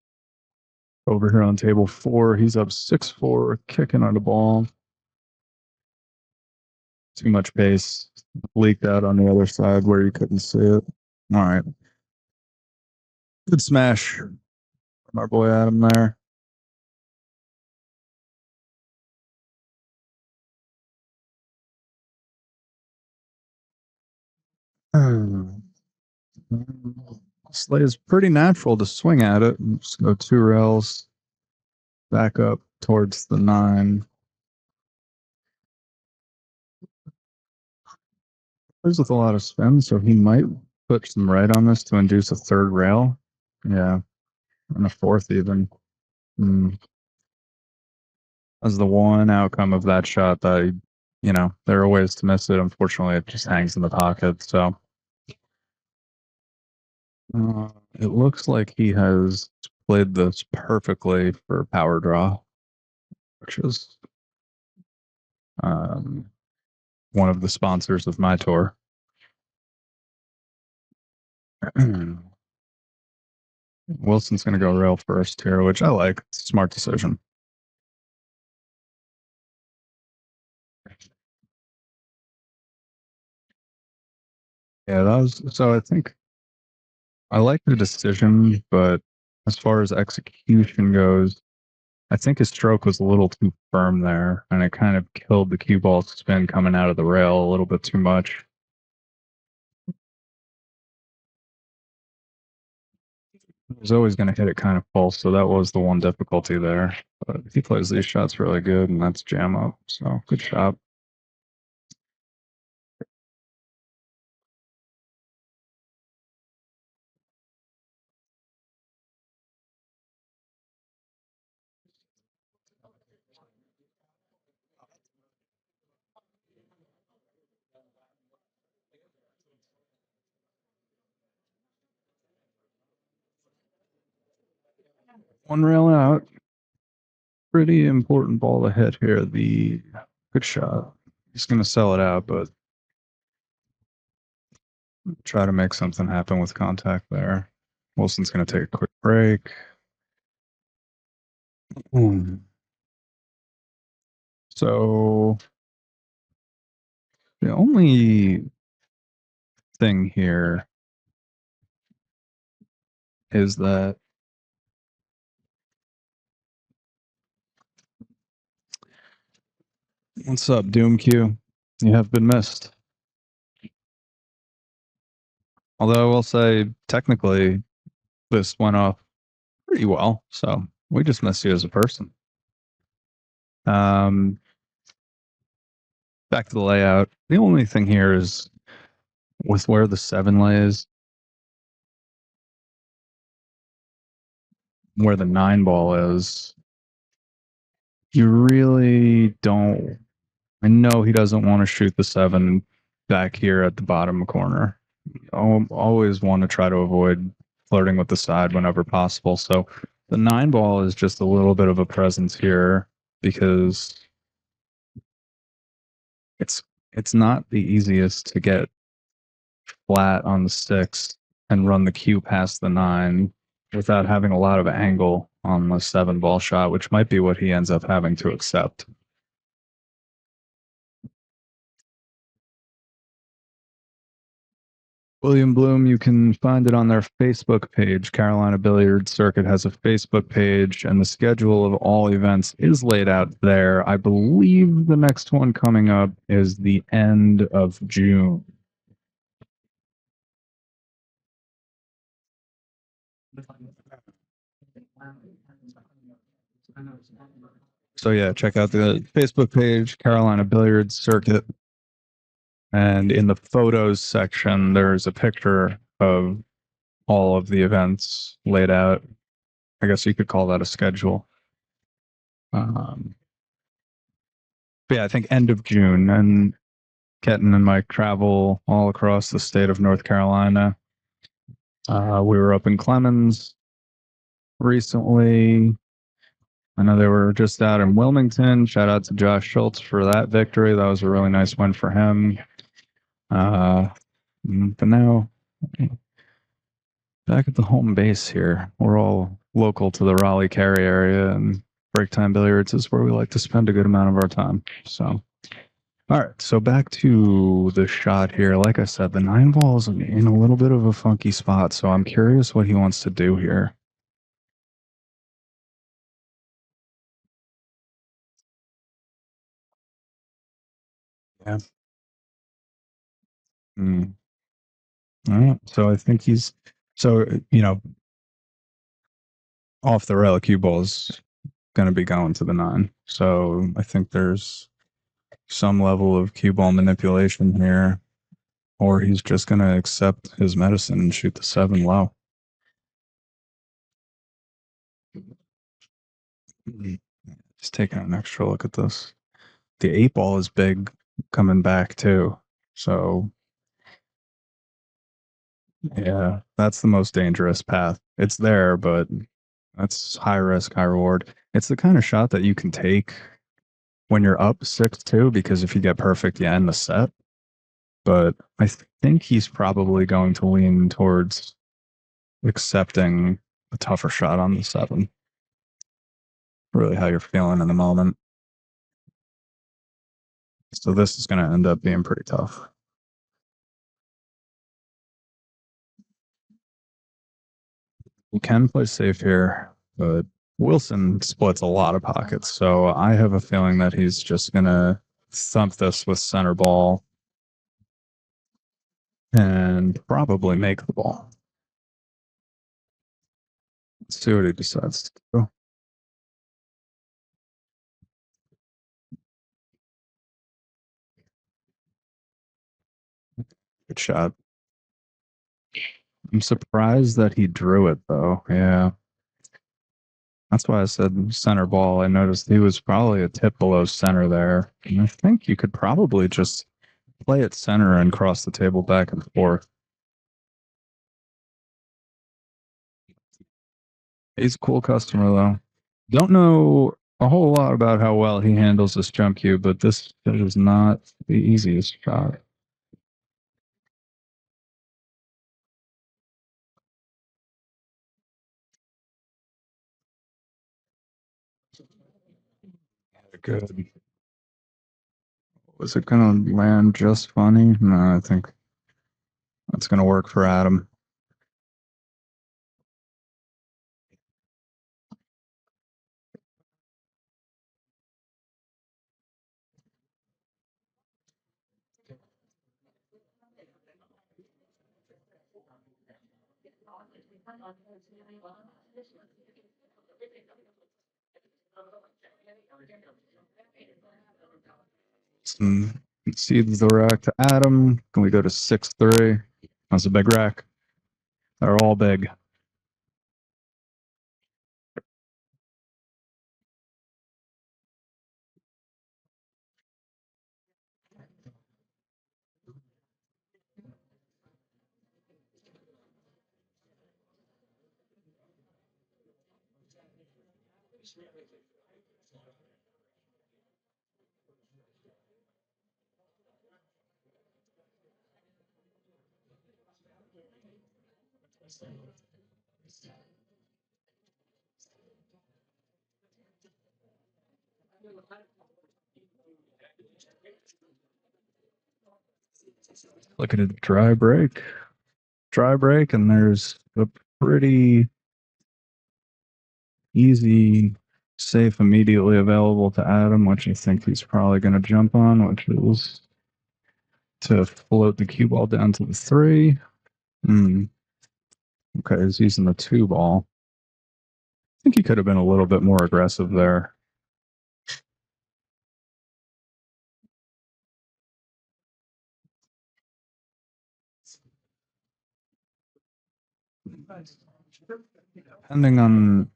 over here on table 4. He's up 6-4, kicking on the ball. Too much pace. Leaked out on the other side where you couldn't see it. All right. Good smash from our boy Adam there. Slay is pretty natural to swing at it. Just go 2 rails back up towards the 9. Plays with a lot of spin, so he might put some right on this to induce a 3rd rail. Yeah, and a 4th even. As the one outcome of that shot that, there are ways to miss it. Unfortunately, it just hangs in the pocket. So it looks like he has played this perfectly for power draw, which is one of the sponsors of my tour. Wilson's going to go rail first here, which I like. It's a smart decision. Yeah, that was, so I think I like the decision, but as far as execution goes, I think his stroke was a little too firm there, and it kind of killed the cue ball spin coming out of the rail a little bit too much. He was always going to hit it kind of full, so that was the one difficulty there. But he plays these shots really good, and that's jam up, so good shot. One rail out. Pretty important ball to hit here. The good shot. He's going to sell it out, but Try to make something happen with contact there. Wilson's going to take a quick break. So the only thing here is that what's up, Doom Q? You have been missed. Although I will say, technically, this went off pretty well. So we just missed you as a person. Back to the layout. The only thing here is with where the 7 lays, where the 9 ball is, you really don't. I know he doesn't want to shoot the 7 back here at the bottom corner. Always want to try to avoid flirting with the side whenever possible. So the 9 ball is just a little bit of a presence here because it's not the easiest to get flat on the sticks and run the cue past the 9 without having a lot of angle on the 7 ball shot, which might be what he ends up having to accept. William Bloom, you can find it on their Facebook page. Carolina Billiards Circuit has a Facebook page, and the schedule of all events is laid out there. I believe the next one coming up is the end of June. So yeah, check out the Facebook page, Carolina Billiards Circuit. And in the photos section, there's a picture of all of the events laid out. I guess you could call that a schedule. But yeah, I think end of June. And Ketten and Mike travel all across the state of North Carolina. We were up in Clemens recently. I know they were just out in Wilmington. Shout out to Josh Schultz for that victory. That was a really nice win for him. But now, back at the home base here, we're all local to the Raleigh Cary area, and Break Time Billiards is where we like to spend a good amount of our time. So, all right, so back to the shot here. Like I said, the 9 ball is in a little bit of a funky spot, so I'm curious what he wants to do here. Yeah. All right, so I think he's off the rail cue ball is going to be going to the 9. So I think there's some level of cue ball manipulation here, or he's just going to accept his medicine and shoot the 7 low. Just taking an extra look at this. The 8 ball is big coming back too. So yeah, that's the most dangerous path. It's there, but that's high risk, high reward. It's the kind of shot that you can take when you're up 6-2, because if you get perfect, you end the set. But I think he's probably going to lean towards accepting a tougher shot on the 7. Really how you're feeling in the moment. So this is going to end up being pretty tough. You can play safe here, but Wilson splits a lot of pockets. So I have a feeling that he's just going to thump this with center ball and probably make the ball. Let's see what he decides to do. Good shot. I'm surprised that he drew it, though. Yeah. That's why I said center ball. I noticed he was probably a tip below center there. And I think you could probably just play at center and cross the table back and forth. He's a cool customer, though. Don't know a whole lot about how well he handles this jump cue, but this is not the easiest shot. Good. Was it going to land just funny? No, I think that's going to work for Adam. Seed the rack to Adam. Can we go to 6-3? That's a big rack. They're all big. Look at a dry break. Dry break, and there's a pretty easy safe immediately available to Adam, which I think he's probably going to jump on, which is to float the cue ball down to the 3. Okay, he's using the 2 ball. I think he could have been a little bit more aggressive there. Depending on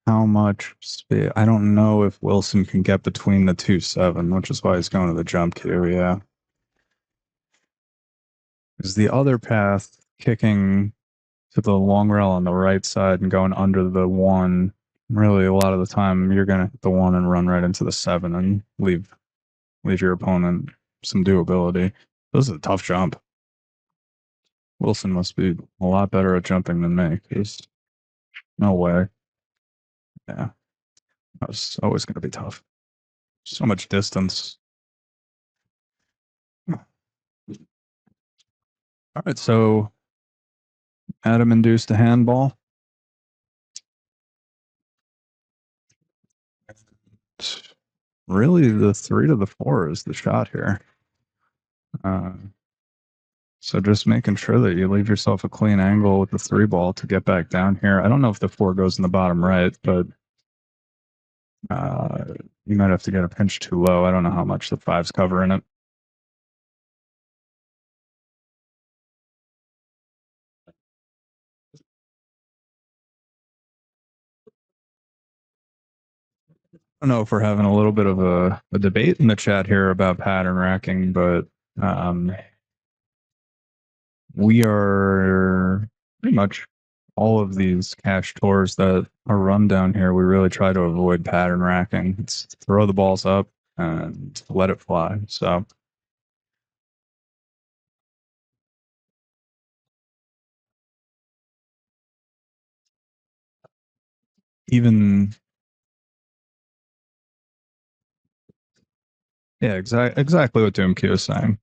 how much speed, I don't know if Wilson can get between the 2-7, which is why he's going to the jump cue, yeah. Because the other path, kicking to the long rail on the right side and going under the 1, really a lot of the time you're going to hit the 1 and run right into the 7 and leave your opponent some doability. This is a tough jump. Wilson must be a lot better at jumping than me. There's no way. Yeah. That was always going to be tough. So much distance. All right, so Adam induced a handball. Really, the 3 to the 4 is the shot here. So just making sure that you leave yourself a clean angle with the 3 ball to get back down here. I don't know if the 4 goes in the bottom right, but you might have to get a pinch too low. I don't know how much the 5's covering it. I don't know if we're having a little bit of a debate in the chat here about pattern racking, but we are pretty much all of these cash tours that are run down here. We really try to avoid pattern racking. It's throw the balls up and let it fly. So even yeah, exactly what Doomq is saying.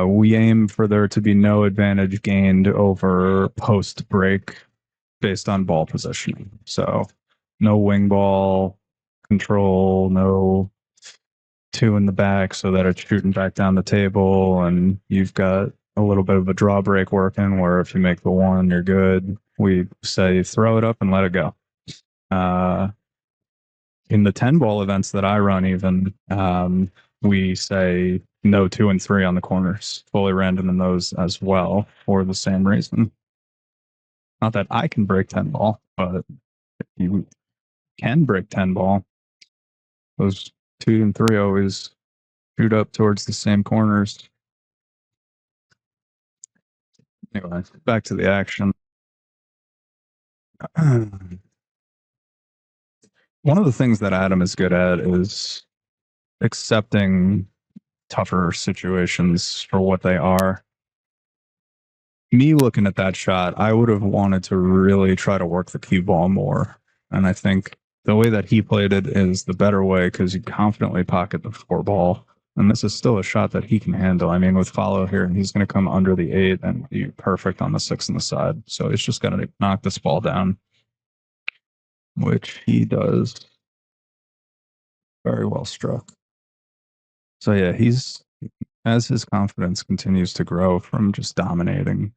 We aim for there to be no advantage gained over post break based on ball positioning. So no wing ball control, no 2 in the back so that it's shooting back down the table, and you've got a little bit of a draw break working where if you make the 1, you're good. We say throw it up and let it go. In the 10 ball events that I run, even we say no 2 and 3 on the corners, fully random in those as well for the same reason. Not that I can break 10 ball, but if you can break 10 ball, those 2 and 3 always shoot up towards the same corners. Anyway, back to the action. One of the things that Adam is good at is accepting tougher situations for what they are. Me looking at that shot, I would have wanted to really try to work the cue ball more. And I think the way that he played it is the better way because you confidently pocket the 4 ball. And this is still a shot that he can handle. I mean, with follow here, he's going to come under the 8 and be perfect on the 6 on the side. So he's just going to knock this ball down, which he does. Very well struck. So yeah, he's, as his confidence continues to grow from just dominating,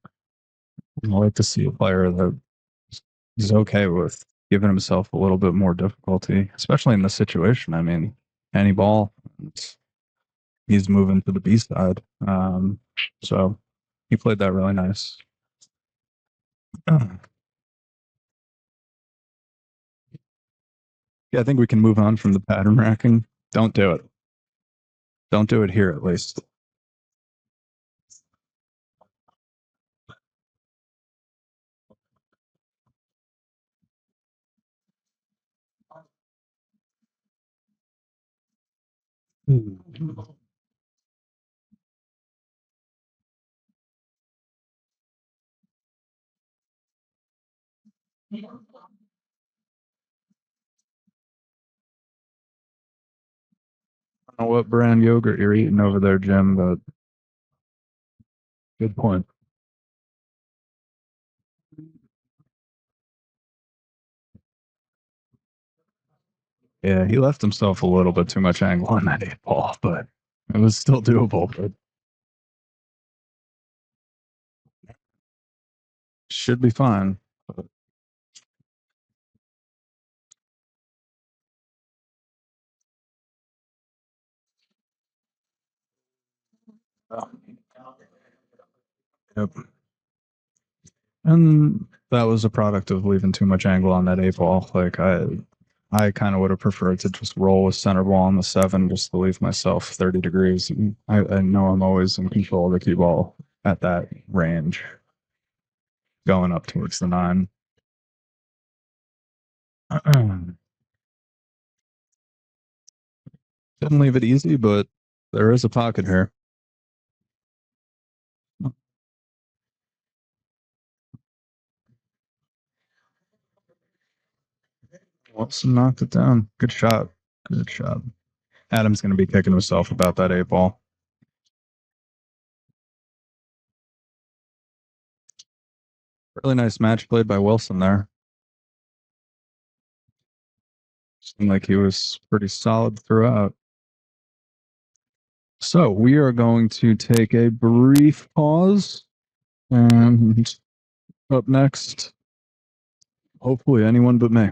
I like to see a player that is okay with giving himself a little bit more difficulty, especially in this situation. I mean, any ball, he's moving to the B side. So he played that really nice. Yeah, I think we can move on from the pattern racking. Don't do it. Don't do it here, at least. I don't know what brand yogurt you're eating over there, Jim, but good point. Yeah, he left himself a little bit too much angle on that 8 ball, but it was still doable. But should be fine. Yep. And that was a product of leaving too much angle on that 8 ball. Like I kind of would have preferred to just roll with center ball on the 7 just to leave myself 30 degrees. And I know I'm always in control of the cue ball at that range going up towards the 9. Didn't leave it easy, but there is a pocket here. Wilson knocked it down. Good shot. Good shot. Adam's going to be kicking himself about that 8 ball. Really nice match played by Wilson there. Seemed like he was pretty solid throughout. So we are going to take a brief pause. And up next, hopefully anyone but me.